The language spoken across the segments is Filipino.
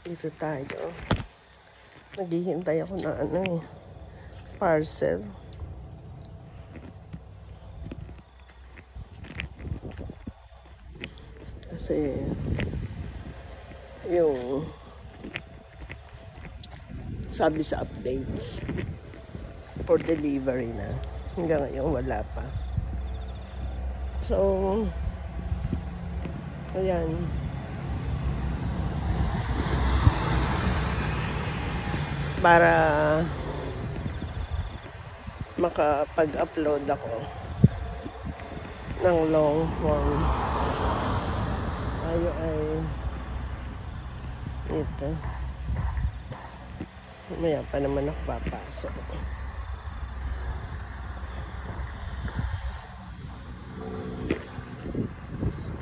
Dito tayo. Naghihintay ako na parcel. Kasi yung sabi sa updates for delivery na. Hanggang ngayon wala pa. So, ayan. Para makapag-upload ako ng long form. Tayo ay ito. Maya pa naman ako papasok.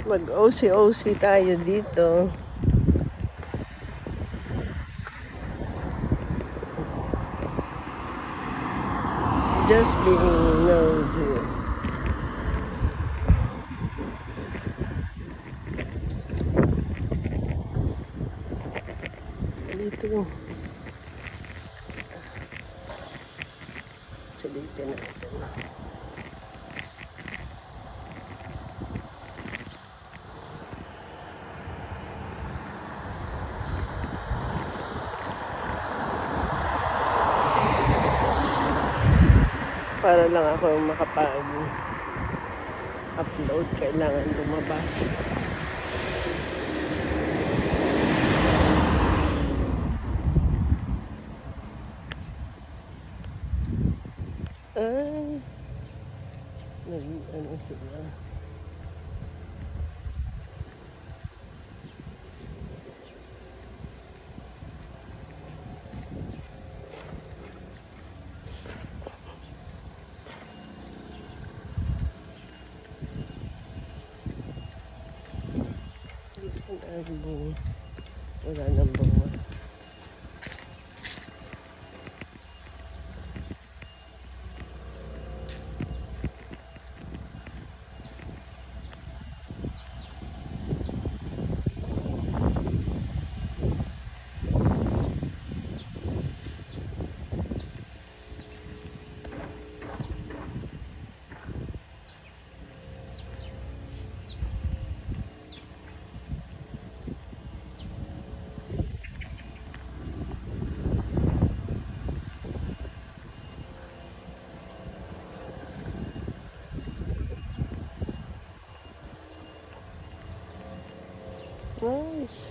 Mag-OC-OC tayo dito. Just being nosy. Dito. Silipin natin. Para lang ako makapag-upload, kailangan lumabas. Ay, ano sila? Wala nang bunga. Nice.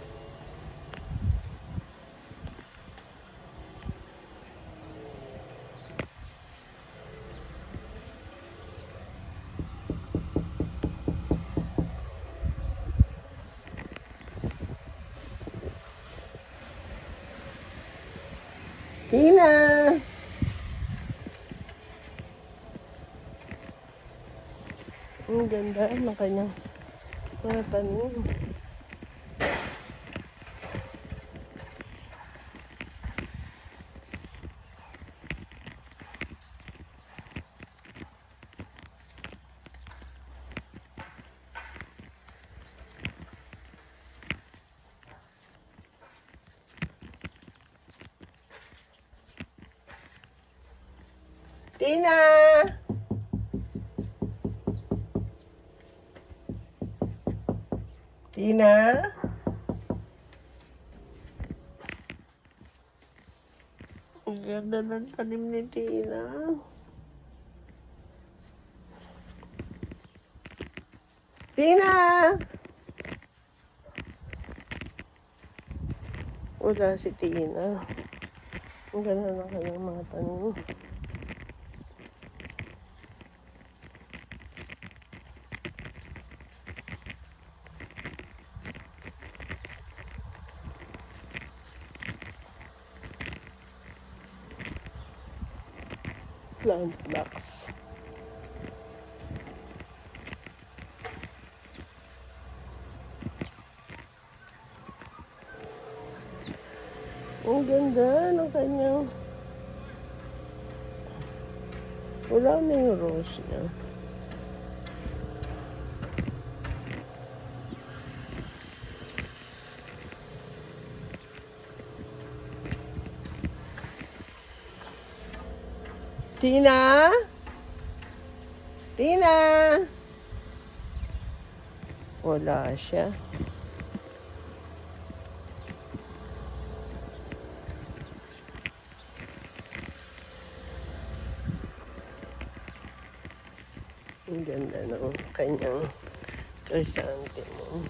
Tina! Ang ganda ng kanyang mga tanim. Tina! Tina? Ang ganda ng tanim ni Tina. Tina! Wala si Tina. Ang ganda na kayang mga tanim. Plant box. Ang ganda ng kanyang. Wala na yung rose niya. Tina? Tina? Wala siya. Ang ganda ng kanyang chrysanthemum.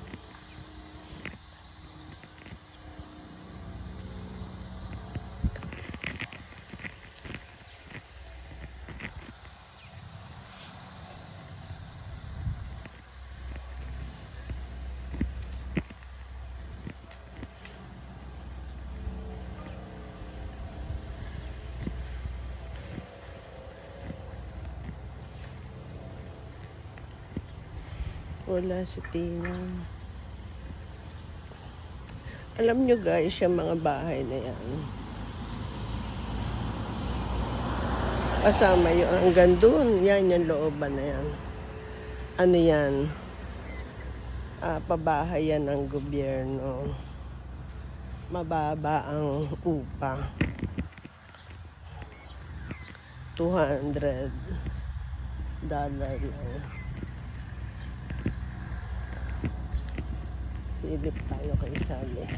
Wala si Tina. Alam nyo guys, yung mga bahay na yan, kasama yung hanggang dun, yan yung looban na yan. Ano yan? Pabahay yan ng gobyerno. Mababa ang upa. $200 lang. Silip tayo kay Sally.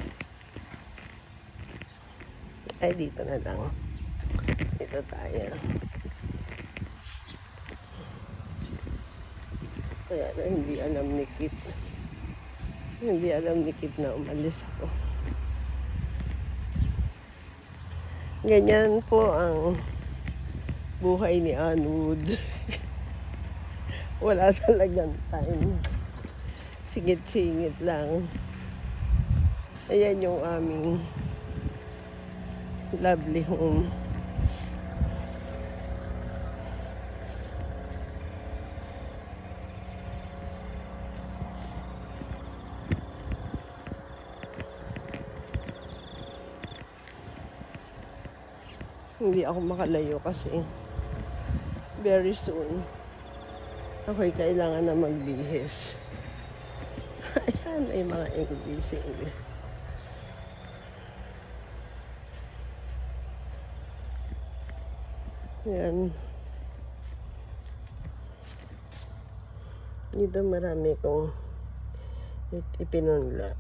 Ay, dito na lang. Dito tayo. Kaya na hindi alam ni Kit. Hindi alam ni Kit na umalis ako. Ganyan po ang buhay ni Anwood. Wala talagang time. Singit-singit lang. Ayan yung aming lovely home. Hindi ako makalayo kasi very soon ako'y kailangan na magbihis. Ayan ay mga English. Ayan. Dito marami kong ipinunla.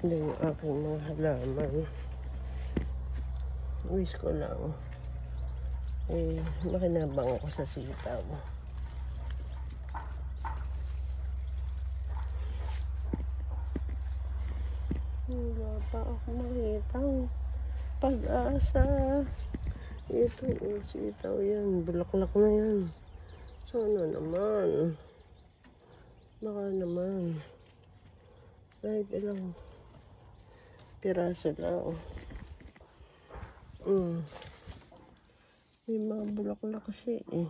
Ito yung aking mga halaman. Wish ko lang makinabang ako sa sitaw. Wala pa ako makitang pag-asa. Ito yung sitaw yan. Bulaklak na yan. Sana naman. Baka naman. Kahit ilang piraso lang. May mga bulaklak kasi eh.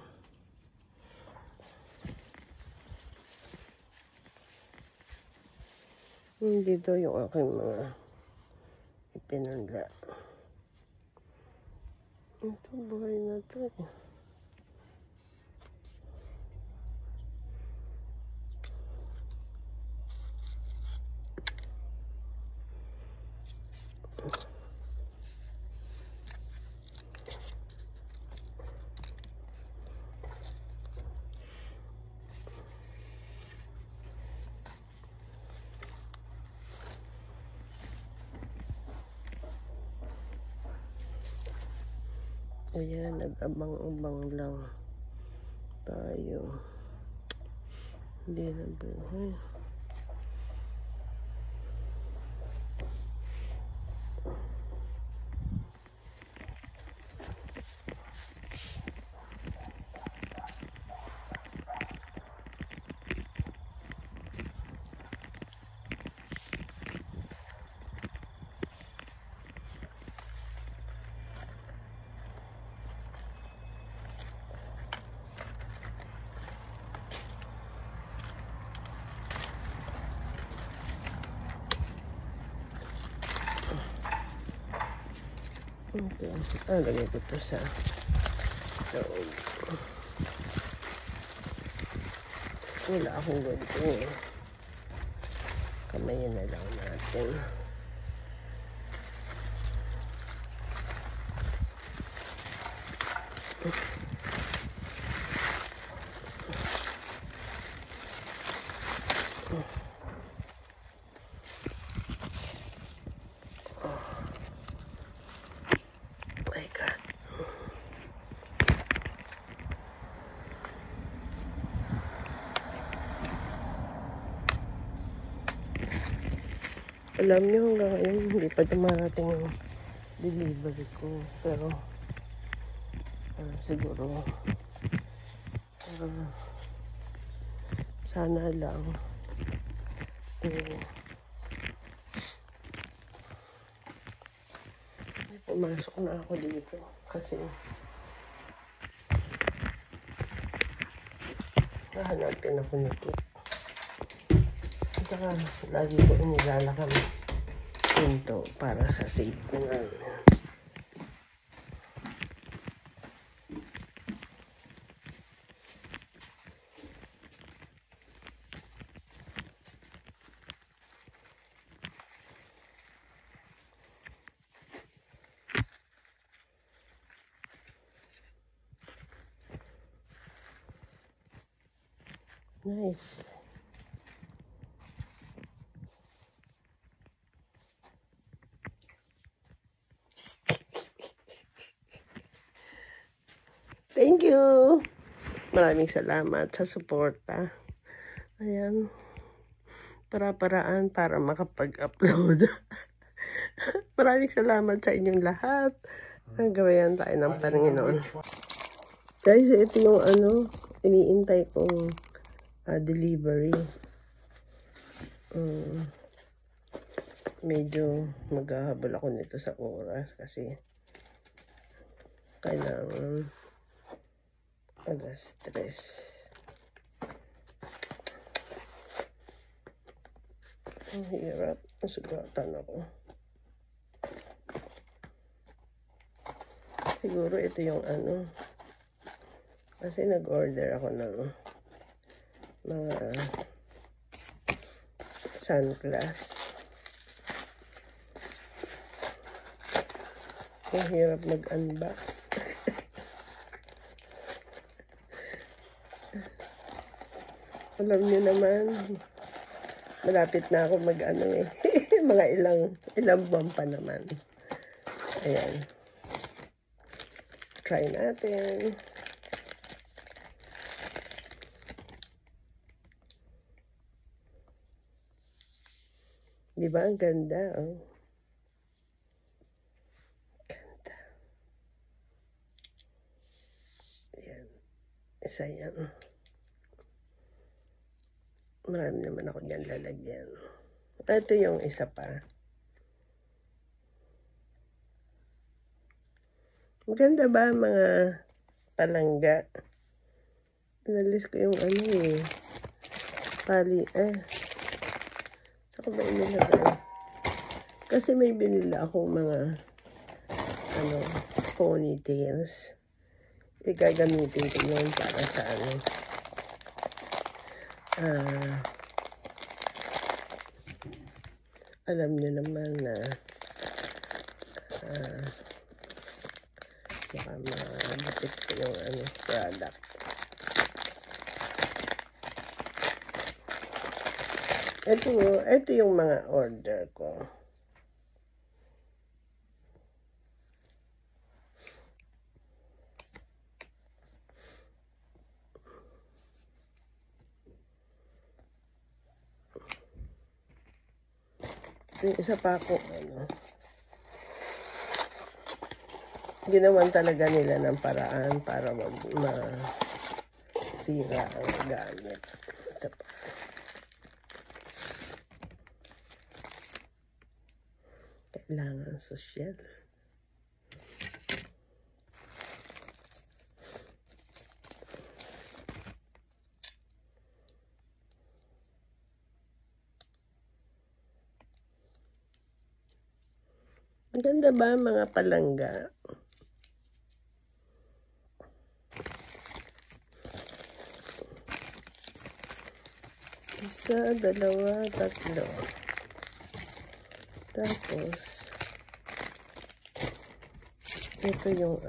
Dito yung aking mga ipinunla. Ito, buhay na to. Ayan, nag-abang-abang lang tayo. Hindi na buhay. Okay. Lagay ko ito sa loob. Wala akong gunting eh. Kamayin na lang natin. Alam niyo, hanggang ngayon, hindi pa dumarating yung delivery ko. Pero, siguro, sana lang, pumasok na ako dito. Kasi, nahanapin ako nito. At saka, lagi ko inilalakam pinto para sa safety namin. Nice. Thank you. Maraming salamat sa suporta. Ayan. Para-paraan para makapag-upload. Maraming salamat sa inyong lahat. Gawayan tayo ng Panginoon. Guys, ito yung iniintay kong delivery. Medyo maghahabol ako nito sa oras kasi kailangan alas 3. Ang hirap. Nasugatan ako. Siguro ito yung kasi nag-order ako ng mga sunglass. Ang hirap mag-unbox. Alam niyo naman, malapit na ako mga ilang buwan pa naman. Ayan. Try natin. Di ba? Ang ganda, oh. Ganda. Ayan. Isa yan. Marami naman ako dyan lalagyan. Ito yung isa pa. Maganda ba mga palangga? Inalis ko yung pali. Saka ba inilagay? Kasi may binila akong mga ponytails. Igagamitin ko yun para sa alam nyo naman na baka mabapit ko yung product. Ito yung mga order ko. Yung isa pa ako, ginawan talaga nila ng paraan para masira ang gamit. Ito pa. Kailangan sosyal. Maganda ba mga palangga? Isa, dalawa, tatlo. Tapos, ito yung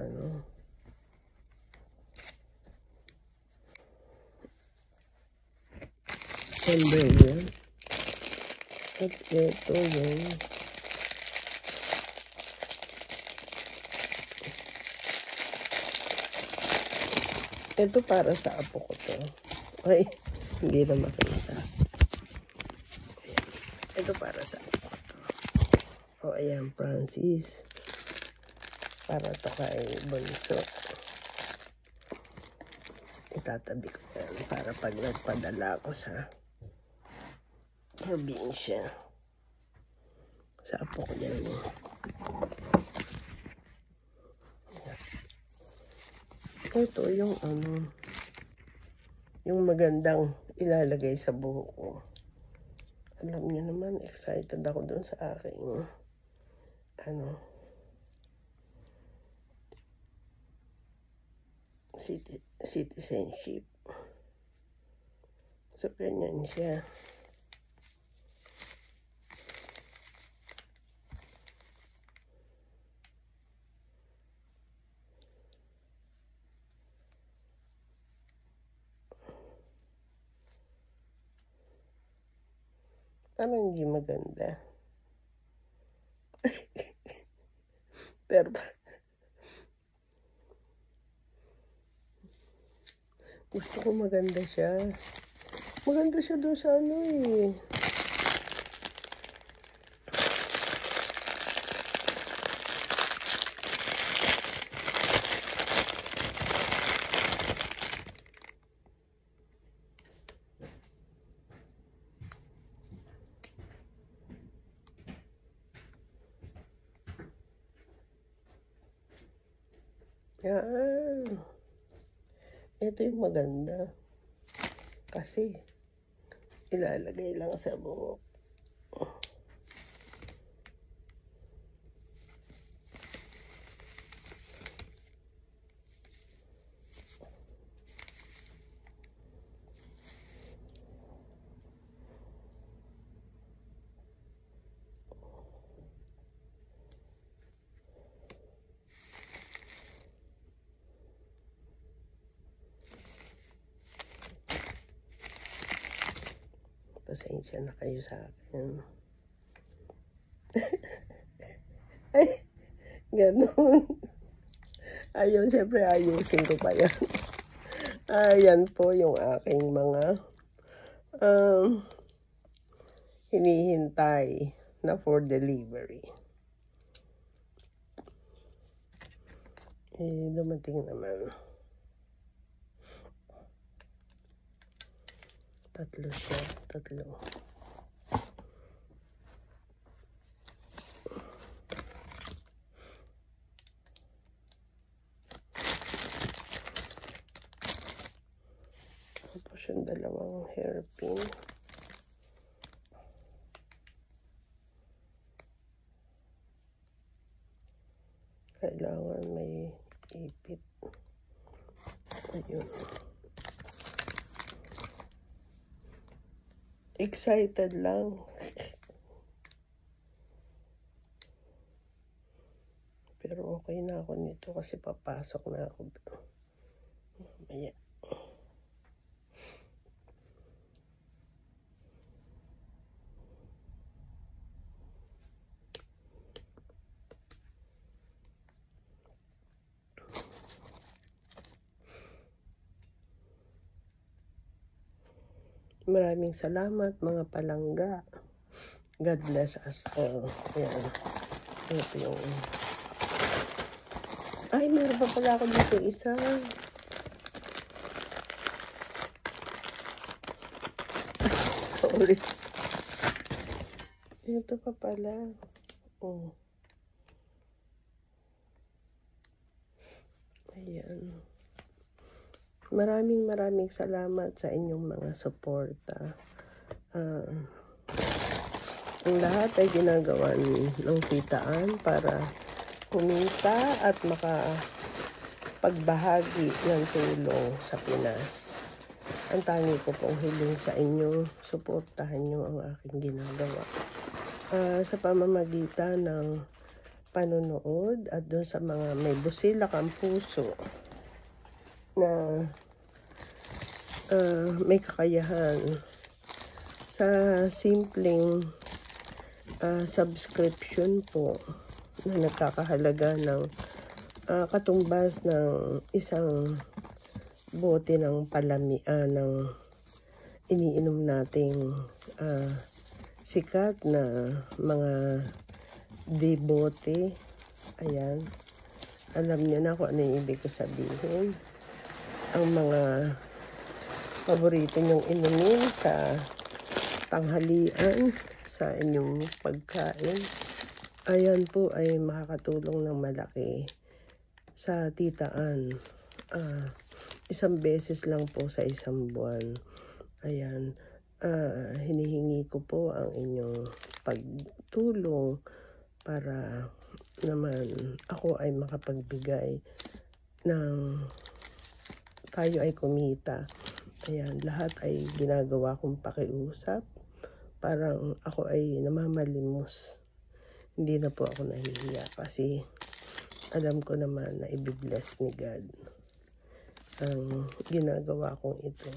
chandelier. At ito yung ito para sa apo ko to. Ay, hindi na makita. Ayan. Ito para sa apo ko to. O, ayan, Francis. Para to kay Bunso. Itatabi ko yan para pag nagpadala ako sa probinsya. Sa apo ko yan. Ito yung yung magandang ilalagay sa buhok ko. Alam niyo naman, excited ako dun sa aking citizenship. So, ganyan siya. Parang hindi maganda. Pero gusto ko maganda siya. Maganda siya doon sa eh. Yan. Ito yung maganda. Kasi, ilalagay lang sa buhok. Pasensya na kayo sa akin. Ay, ganun. Ayun, siyempre ayusin ko pa yan. Ayan po yung aking mga hinihintay na for delivery. Dumating naman. Tatlo siya. Tatlo. Tapos yung dalawang hairpin. Kailangan may ipit. Ayun. Excited lang. Pero okay na ako nito kasi papasok na ako. Maya. Maraming salamat mga palangga. God bless us all. Ayan. Ito yung... Ay, meron pa pala ako dito isa. Sorry. Ito pa pala. Oh. Ayan. Maraming salamat sa inyong mga suporta. Ang lahat ay ginagawa ng titaan para kumita at makapagbahagi ng tulong sa Pinas. Ang tangi ko pong hiling sa inyo, suportahan nyo ang aking ginagawa. Sa pamamagitan ng panonood at doon sa mga may busilak ang puso na may kakayahan sa simpleng subscription po na nagkakahalaga ng katumbas ng isang bote ng palamian ng iniinom nating sikat na mga debote. Ayan. Alam niyo na kung ano yung ibig ko sabihin. Ang mga paborito niyong inumin sa tanghalian, sa inyong pagkain. Ayan po ay makakatulong ng malaki sa titaan. Isang beses lang po sa isang buwan. Ayan. Hinihingi ko po ang inyong pagtulong para naman ako ay makapagbigay ng tayo ay kumita. Ayan, lahat ay ginagawa kong pakiusap. Parang ako ay namamalimos. Hindi na po ako nahihiya kasi alam ko naman na i-bless ni God ang ginagawa kong ito.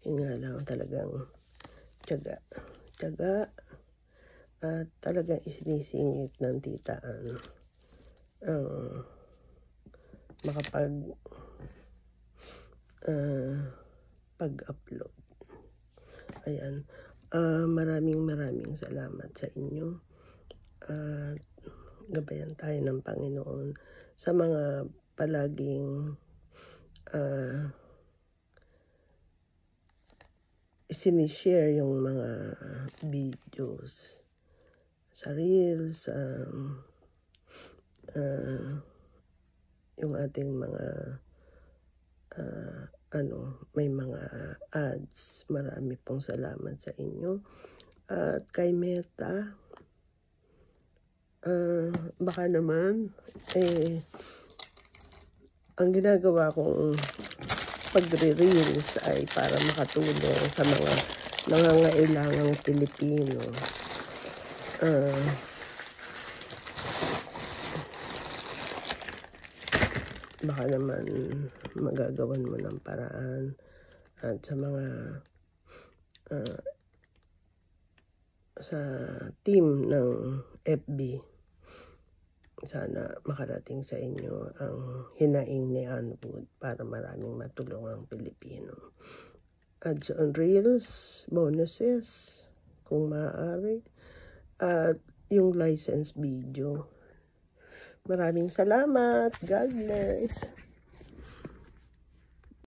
Yun nga lang talagang tiyaga at talagang isinisingit ng titaan ang pag-upload. Ayan. Maraming salamat sa inyo. Gabayan tayo ng Panginoon sa mga palaging sinishare yung mga videos sa Reels, yung ating mga may mga ads. Marami pong salamat sa inyo. At kay Meta, baka naman ang ginagawa kong pagre-reels ay para makatulong sa mga nangangailangang Pilipino. Baka naman magagawan mo ng paraan. At sa mga sa team ng FB, sana makarating sa inyo ang hinaing ni Ann Wood para maraming matulungang Pilipino. Ads on Reels, bonuses kung maaari, at yung license video. Maraming salamat. God bless.